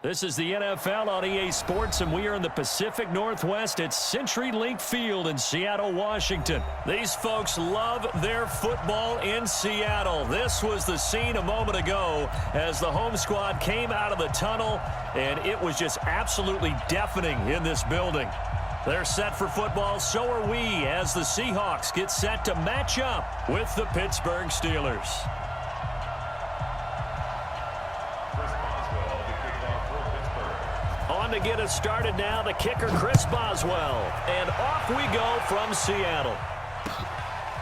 This is the NFL on EA Sports, and we are in the Pacific Northwest at CenturyLink Field in Seattle, Washington. These folks love their football in Seattle. This was the scene a moment ago as the home squad came out of the tunnel, and it was just absolutely deafening in this building. They're set for football, so are we, as the Seahawks get set to match up with the Pittsburgh Steelers. On to get us started now, the kicker, Chris Boswell. And off we go from Seattle.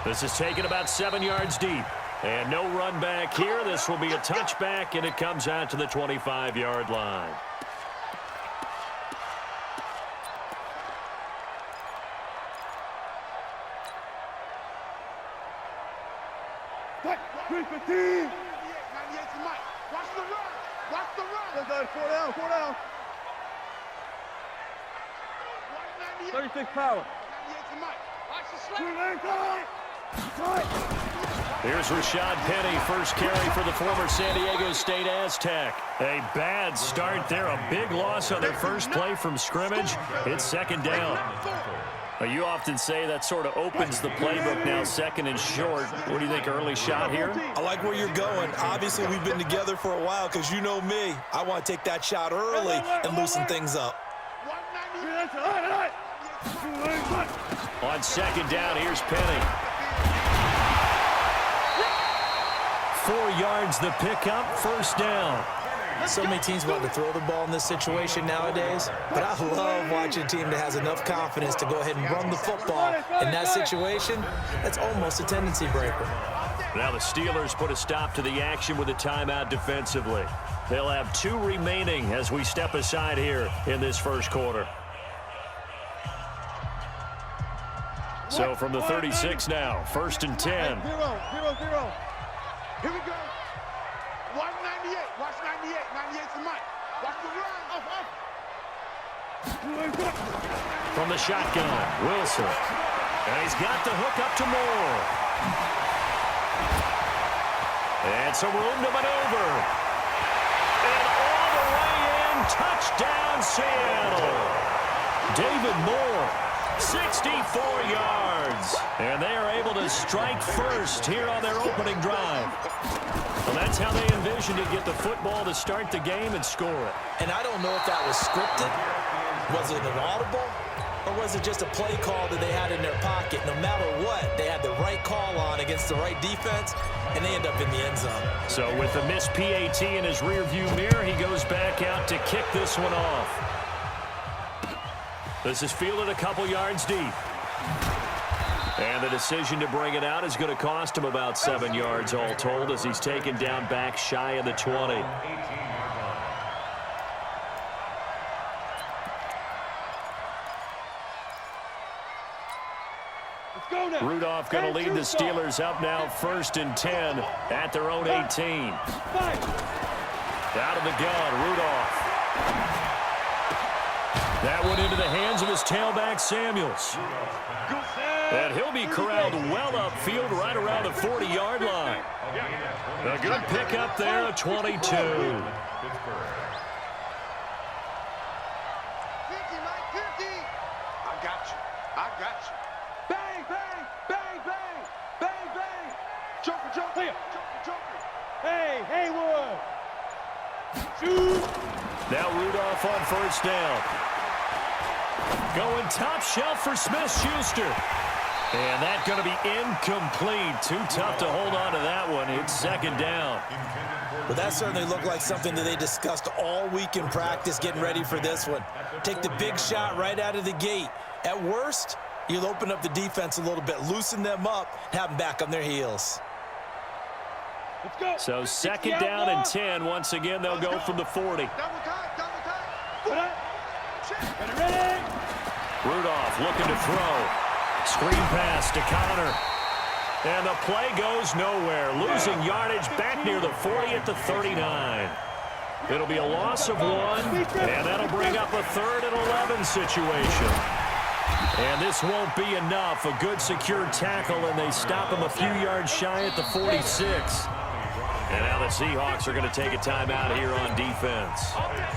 This is taken about 7 yards deep. And no run back here. This will be a touchback, and it comes out to the 25-yard line. Four down. 36 power. Here's Rashad Penny, first carry for the former San Diego State Aztec. A bad start there, a big loss on their first play from scrimmage. It's second down. You often say that sort of opens the playbook now, second and short. What do you think, early shot here? I like where you're going. Obviously, we've been together for a while because you know me. I want to take that shot early and loosen things up. On second down, here's Penny. 4 yards the pickup, first down. So many teams want to throw the ball in this situation nowadays, but I love watching a team that has enough confidence to go ahead and run the football. In that situation, that's almost a tendency breaker. Now the Steelers put a stop to the action with a timeout defensively. They'll have 2 remaining as we step aside here in this first quarter. So from the 36 now, first and 10. 0-0. Here we go. Watch 98. Watch 98. 98 to Mike. Watch the run. From the shotgun, Wilson. And he's got the hook up to Moore. And some room to maneuver. And all the way in, touchdown Seattle. David Moore, 64 yards. And they are able to strike first here on their opening drive. Well, that's how they envisioned to get the football to start the game and score it. And I don't know if that was scripted. Was it an audible? Or was it just a play call that they had in their pocket? No matter what, they had the right call on against the right defense, and they end up in the end zone. So with the missed PAT in his rearview mirror, he goes back out to kick this one off. This is fielded a couple yards deep. And the decision to bring it out is going to cost him about 7 yards all told as he's taken down back shy of the 20. Rudolph going to lead the Steelers up now first and 10 at their own 18. Out of the gun, Rudolph. That one into the hands of his tailback, Samuels. And he'll be corralled well upfield right around the 40-yard line. A good pickup there, a 22. I got you. Bang, bang, bang, bang, bang, bang. Joker. Hey, Haywood. Shoot. Now Rudolph on first down. Going top shelf for Smith-Schuster. And that's going to be incomplete. Too tough to hold on to that one. It's second down. But that certainly looked like something that they discussed all week in practice getting ready for this one. Take the big shot right out of the gate. At worst, you'll open up the defense a little bit, loosen them up, have them back on their heels. Let's go. So second down and 10. Once again, they'll go from the 40. Ready? Rudolph looking to throw. Screen pass to Connor. And the play goes nowhere. Losing yardage back near the 40 at the 39. It'll be a loss of 1, and that'll bring up a 3rd and 11 situation. And this won't be enough. A good secure tackle, and they stop him a few yards shy at the 46. And now the Seahawks are going to take a timeout here on defense.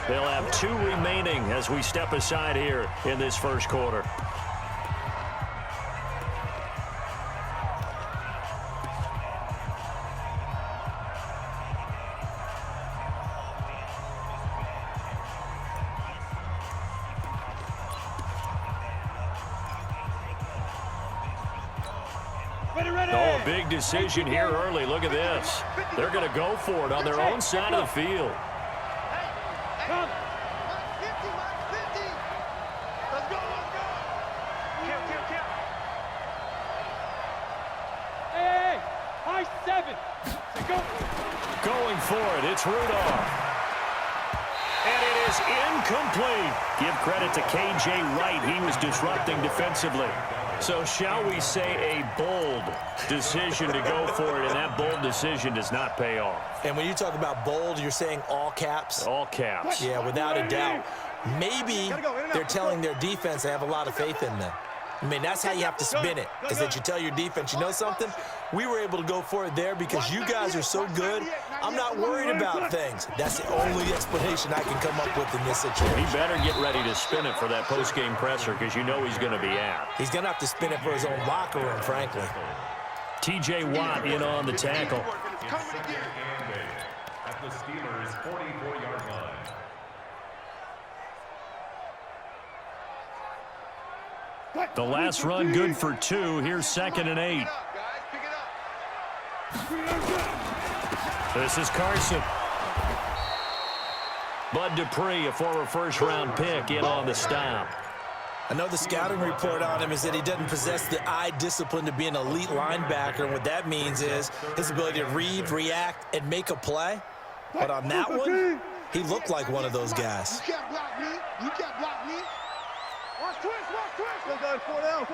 They'll have 2 remaining as we step aside here in this first quarter. Oh, a big decision here early. Look at this. They're going to go for it on their own side of the field. Come. 50, 50. Let's go, let's go. Kill. Hey, high 7. Go. Going for it. It's Rudolph. And it is incomplete. Give credit to K.J. Wright. He was disrupting defensively. So shall we say a bold decision to go for it, and that bold decision does not pay off. And when you talk about bold, you're saying all caps? All caps. Yeah, without a doubt. Maybe they're telling their defense they have a lot of faith in them. I mean, that's how you have to spin it, is that you tell your defense, you know something? We were able to go for it there because you guys are so good. I'm not worried about things. That's the only explanation I can come up with in this situation. He better get ready to spin it for that post-game presser because you know he's going to be out. He's going to have to spin it for his own locker room, frankly. T.J. Watt in on the tackle. At the Steelers' 44-yard line. The last run good for 2. Here's 2nd and 8. This is Carson. Bud Dupree, a former first-round pick, in on the stop. I know the scouting report on him is that he doesn't possess the eye discipline to be an elite linebacker. And what that means is his ability to read, react, and make a play. But on that one, he looked like one of those guys. You can't block me. You can't block me. Watch twist. Go, guys, 4 down.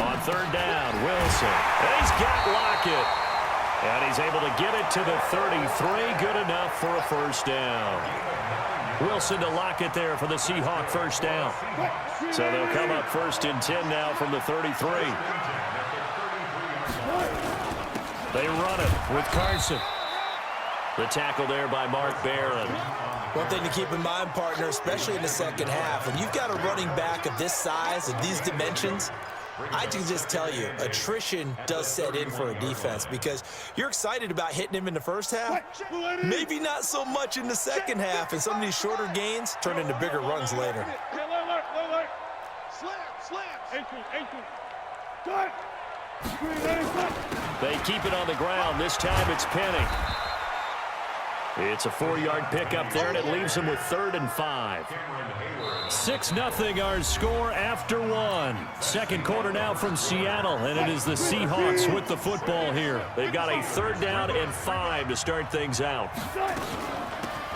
On 3rd down, Wilson. And he's got Lockett. And he's able to get it to the 33. Good enough for a first down. Wilson to Lockett there for the Seahawk first down. So they'll come up 1st and 10 now from the 33. They run it with Carson. The tackle there by Mark Barron. One thing to keep in mind, partner, especially in the second half, when you've got a running back of this size, of these dimensions, I can just tell you, attrition does set in for a defense because you're excited about hitting him in the first half, maybe not so much in the second half, and some of these shorter gains turn into bigger runs later. They keep it on the ground. This time it's Penny. It's a 4-yard pickup there, and it leaves them with 3rd and 5. 6-0 our score after 1. Second quarter now from Seattle, and it is the Seahawks with the football here. They've got a 3rd down and 5 to start things out.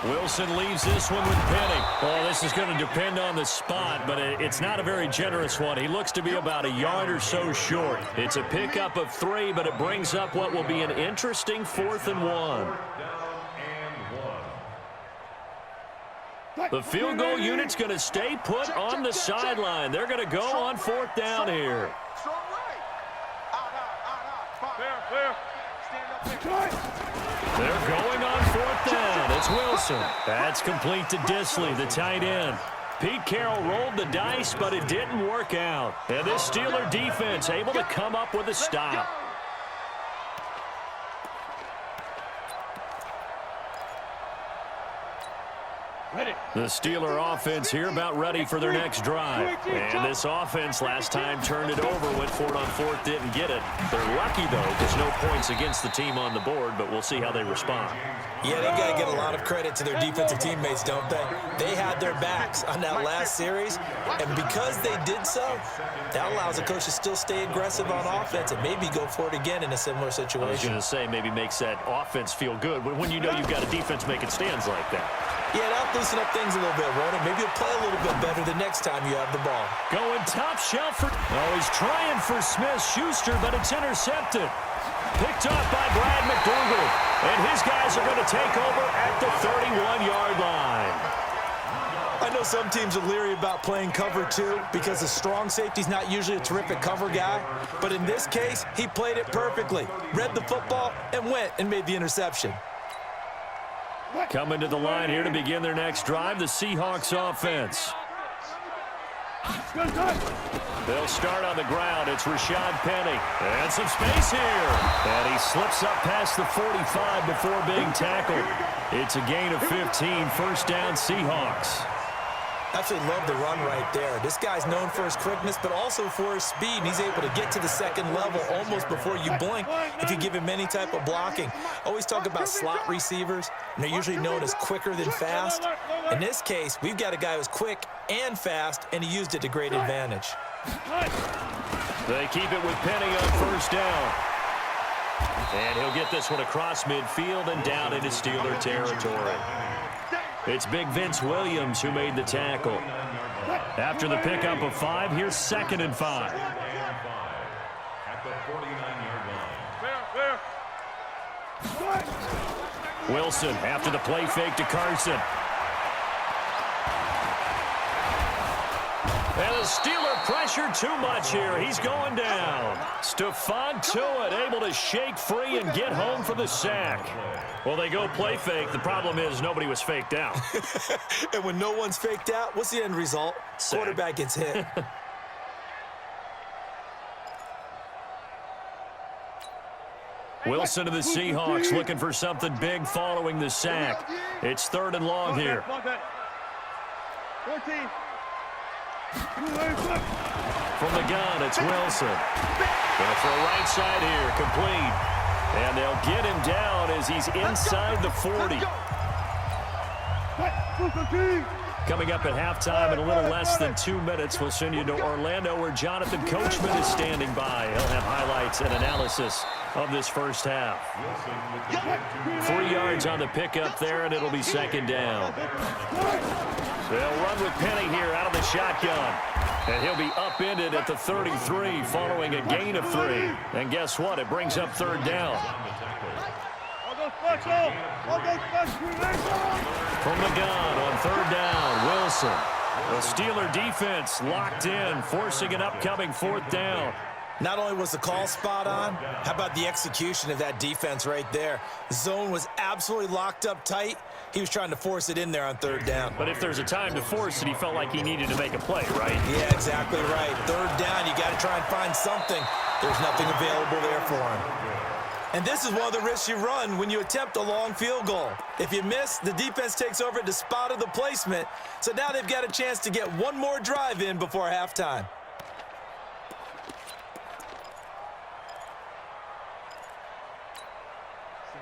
Wilson leaves this one with Penny. Oh, this is going to depend on the spot, but it's not a very generous one. He looks to be about a yard or so short. It's a pickup of 3, but it brings up what will be an interesting 4th and 1. The field goal unit's going to stay put on the sideline. They're going to go on 4th down here. They're going on 4th down. It's Wilson. That's complete to Disley, the tight end. Pete Carroll rolled the dice, but it didn't work out. And this Steeler defense able to come up with a stop. The Steeler offense here about ready for their next drive. And this offense last time turned it over, went for it on 4th, didn't get it. They're lucky, though. There's no points against the team on the board, but we'll see how they respond. Yeah, they got to get a lot of credit to their defensive teammates, don't they? They had their backs on that last series, and because they did so, that allows the coach to still stay aggressive on offense and maybe go for it again in a similar situation. I was going to say maybe makes that offense feel good when you know you've got a defense making stands like that. Yeah, that'll loosen up things a little bit, won't it? Maybe you'll play a little bit better the next time you have the ball. Going top shelf for... Oh, he's trying for Smith-Schuster, but it's intercepted. Picked off by Brad McDougal. And his guys are going to take over at the 31-yard line. I know some teams are leery about playing cover 2 because the strong safety's not usually a terrific cover guy. But in this case, he played it perfectly. Read the football and went and made the interception. Coming to the line here to begin their next drive, the Seahawks offense. They'll start on the ground. It's Rashad Penny. And some space here. And he slips up past the 45 before being tackled. It's a gain of 15, first down Seahawks. Absolutely love the run right there. This guy's known for his quickness, but also for his speed, and he's able to get to the second level almost before you blink if you give him any type of blocking. Always talk about slot receivers, and they're usually known as quicker than fast. In this case, we've got a guy who's quick and fast, and he used it to great advantage. They keep it with Penny on first down. And he'll get this one across midfield and down into Steeler territory. It's Big Vince Williams who made the tackle. After the pickup of 5, here's 2nd and 5. At the 49-yard line. Wilson after the play fake to Carson. And the Steeler pressure too much here. He's going down. Stephon Tuitt able to shake free and get home for the sack. Well, they go play fake. The problem is nobody was faked out. And when no one's faked out, what's the end result? Sack. Quarterback gets hit. Wilson to the Seahawks looking for something big following the sack. It's 3rd and long here. 14. From the gun, it's Wilson. Gonna throw right side here, complete. And they'll get him down as he's inside the 40. Coming up at halftime in a little less than 2 minutes, we'll send you to Orlando where Jonathan Coachman is standing by. He'll have highlights and analysis of this first half. 3 yards on the pickup there, and it'll be 2nd down. They'll run with Penny here out of the shotgun. And he'll be upended at the 33 following a gain of 3. And guess what? It brings up 3rd down. From the gun on 3rd down, Wilson. The Steeler defense locked in, forcing an upcoming 4th down. Not only was the call spot on, how about the execution of that defense right there? The zone was absolutely locked up tight. He was trying to force it in there on 3rd down. But if there's a time to force it, he felt like he needed to make a play, right? Yeah, exactly right. 3rd down, you got to try and find something. There's nothing available there for him. And this is one of the risks you run when you attempt a long field goal. If you miss, the defense takes over at the spot of the placement. So now they've got a chance to get one more drive in before halftime.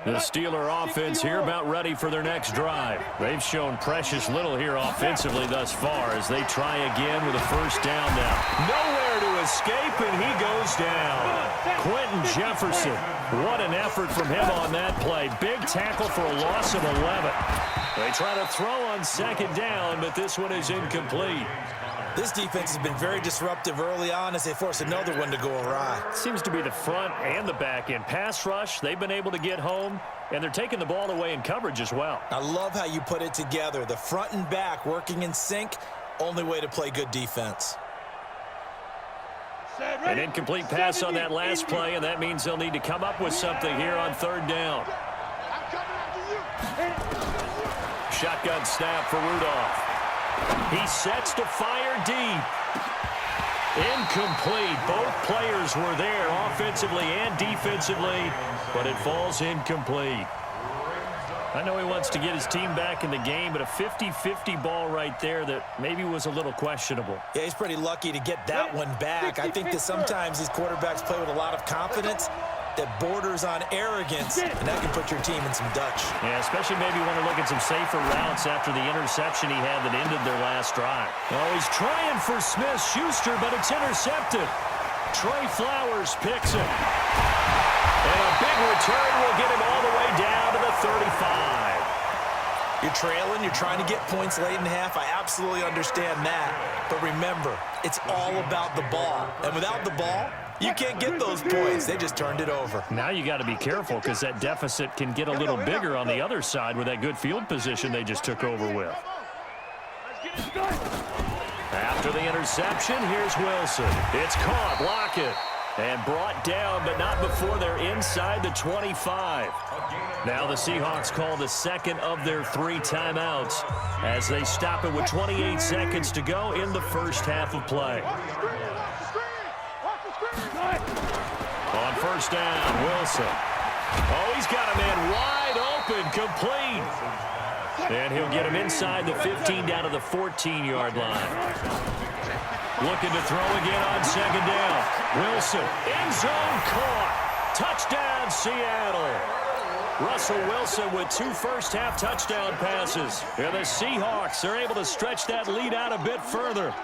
The Steeler offense here about ready for their next drive. They've shown precious little here offensively thus far as they try again with a 1st down now. Nowhere to escape, and he goes down. Quentin Jefferson, what an effort from him on that play. Big tackle for a loss of 11. They try to throw on 2nd down, but this one is incomplete. This defense has been very disruptive early on as they force another one to go awry. Seems to be the front and the back end. Pass rush, they've been able to get home, and they're taking the ball away in coverage as well. I love how you put it together. The front and back working in sync, only way to play good defense. An incomplete pass on that last play, and that means they'll need to come up with something here on 3rd down. Shotgun snap for Rudolph. He sets to fire deep. Incomplete. Both players were there offensively and defensively, but it falls incomplete. I know he wants to get his team back in the game, but a 50-50 ball right there that maybe was a little questionable. Yeah, he's pretty lucky to get that one back. I think that sometimes these quarterbacks play with a lot of confidence that borders on arrogance, and that can put your team in some Dutch. Yeah, especially maybe want to look at some safer routes after the interception he had that ended their last drive. Oh, he's trying for Smith-Schuster, but it's intercepted. Trey Flowers picks it. And a big return will get him all the way down to the 35. You're trailing, you're trying to get points late in the half. I absolutely understand that. But remember, it's all about the ball. And without the ball, you can't get those points. They just turned it over. Now you got to be careful because that deficit can get a little bigger on the other side with that good field position they just took over with. Let's get it started. After the interception, here's Wilson. It's caught, Lockett. And brought down, but not before they're inside the 25. Now the Seahawks call the second of their 3 timeouts as they stop it with 28 seconds to go in the first half of play. On first down, Wilson. Oh, he's got a man wide open, complete. And he'll get him inside the 15 down to the 14-yard line. Looking to throw again on second down. Wilson, end zone caught. Touchdown, Seattle. Russell Wilson with 2 first-half touchdown passes. And the Seahawks are able to stretch that lead out a bit further.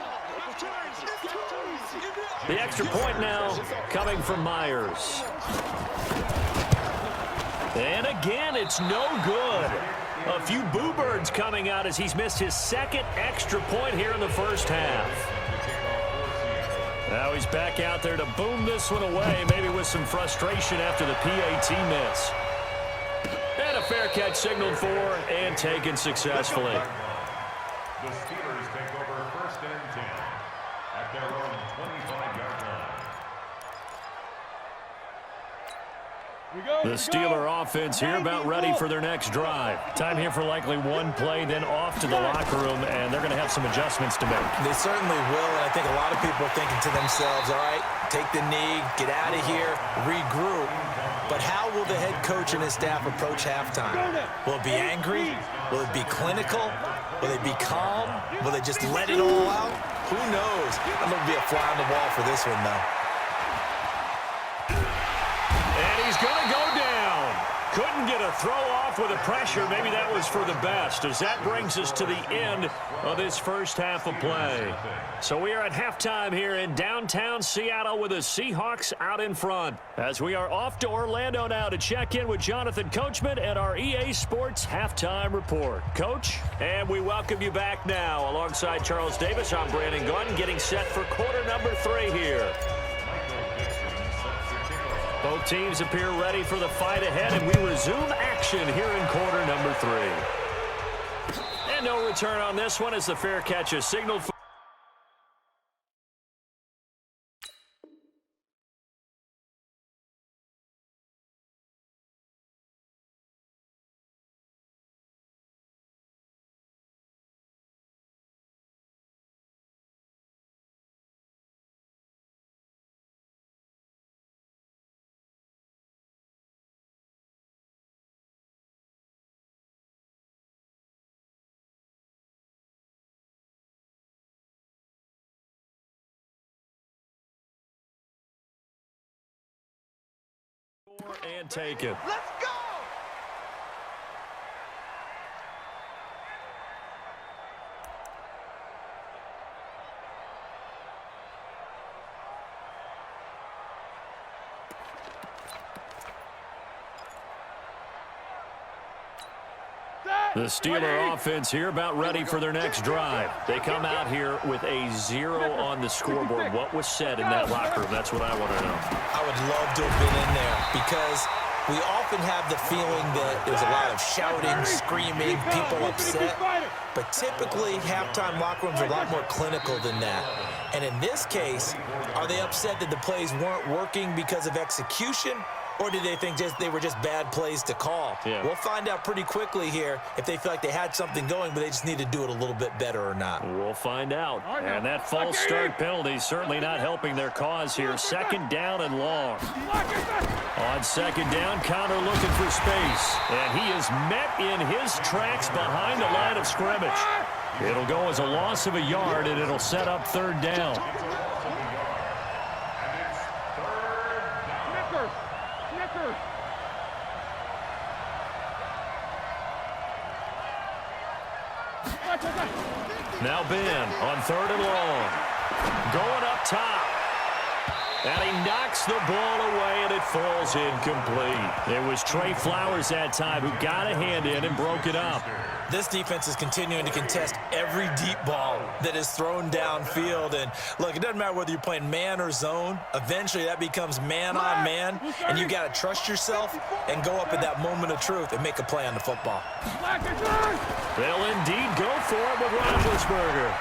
The extra point now coming from Myers. And again, it's no good. A few boo birds coming out as he's missed his 2nd extra point here in the first half. Now he's back out there to boom this one away, maybe with some frustration after the PAT miss. And a fair catch signaled for and taken successfully. The Steelers take over 1st and 10 at their own 25-yard line. The Steeler offense here about ready for their next drive. Time here for likely one play, then off to the locker room, and they're going to have some adjustments to make. They certainly will, and I think a lot of people are thinking to themselves, all right, take the knee, get out of here, regroup. But how will the head coach and his staff approach halftime? Will it be angry? Will it be clinical? Will they be calm? Will they just let it all out? Who knows? I'm going to be a fly on the wall for this one, though. And he's going to go down. Couldn't get a throw off with the pressure. Maybe that was for the best, as that brings us to the end of this first half of play. So we are at halftime here in downtown Seattle with the Seahawks out in front, as we are off to Orlando now to check in with Jonathan Coachman and our EA Sports halftime report. Coach, and we welcome you back now. Alongside Charles Davis, I'm Brandon Gunn, getting set for quarter number 3 here. Both teams appear ready for the fight ahead, and we resume action here in quarter number 3. And no return on this one as the fair catch is signaled for. And take it. Let's go! The Steeler offense here about ready for their next drive. They come out here with a 0 on the scoreboard. What was said in that locker room? That's what I want to know. I would love to have been in there because we often have the feeling that there's a lot of shouting, screaming, people upset. But typically, halftime locker rooms are a lot more clinical than that. And in this case, are they upset that the plays weren't working because of execution? Or did they think they were just bad plays to call? Yeah. We'll find out pretty quickly here if they feel like they had something going, but they just need to do it a little bit better or not. We'll find out. And that false start penalty certainly not helping their cause here. 2nd down and long. On 2nd down, Connor looking for space. And he is met in his tracks behind the line of scrimmage. It'll go as a loss of a yard, and it'll set up 3rd down. Now Ben on 3rd and long. Going up top. And he knocks the ball away, and it falls incomplete. It was Trey Flowers that time who got a hand in and broke it up. This defense is continuing to contest every deep ball that is thrown downfield. And, look, it doesn't matter whether you're playing man or zone. Eventually, that becomes man-on-man, and you got to trust yourself and go up at that moment of truth and make a play on the football. They'll indeed go for it with Roethlisberger.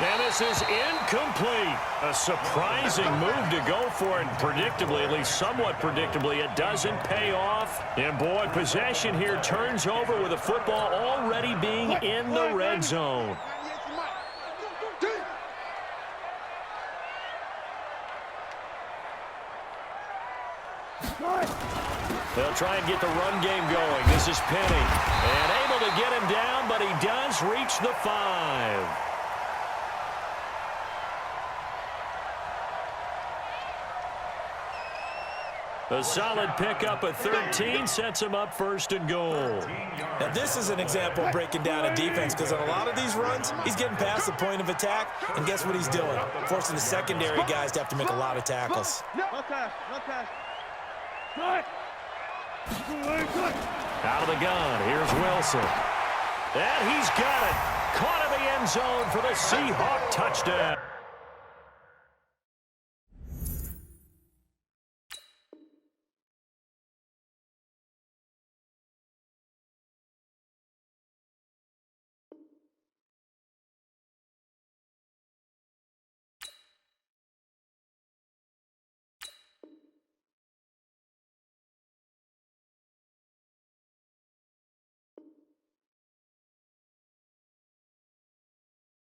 And this is incomplete. A surprising move to go for it. Predictably, at least somewhat predictably, it doesn't pay off. And boy, possession here turns over with the football already being in the red zone. They'll try and get the run game going. This is Penny. And able to get him down, but he does reach the 5. A solid pickup at 13 sets him up 1st and goal. Now, this is an example of breaking down a defense because on a lot of these runs, he's getting past the point of attack, and guess what he's doing? Forcing the secondary guys to have to make a lot of tackles. No pass, no pass. Cut. Out of the gun, here's Wilson. And he's got it. Caught in the end zone for the Seahawk touchdown.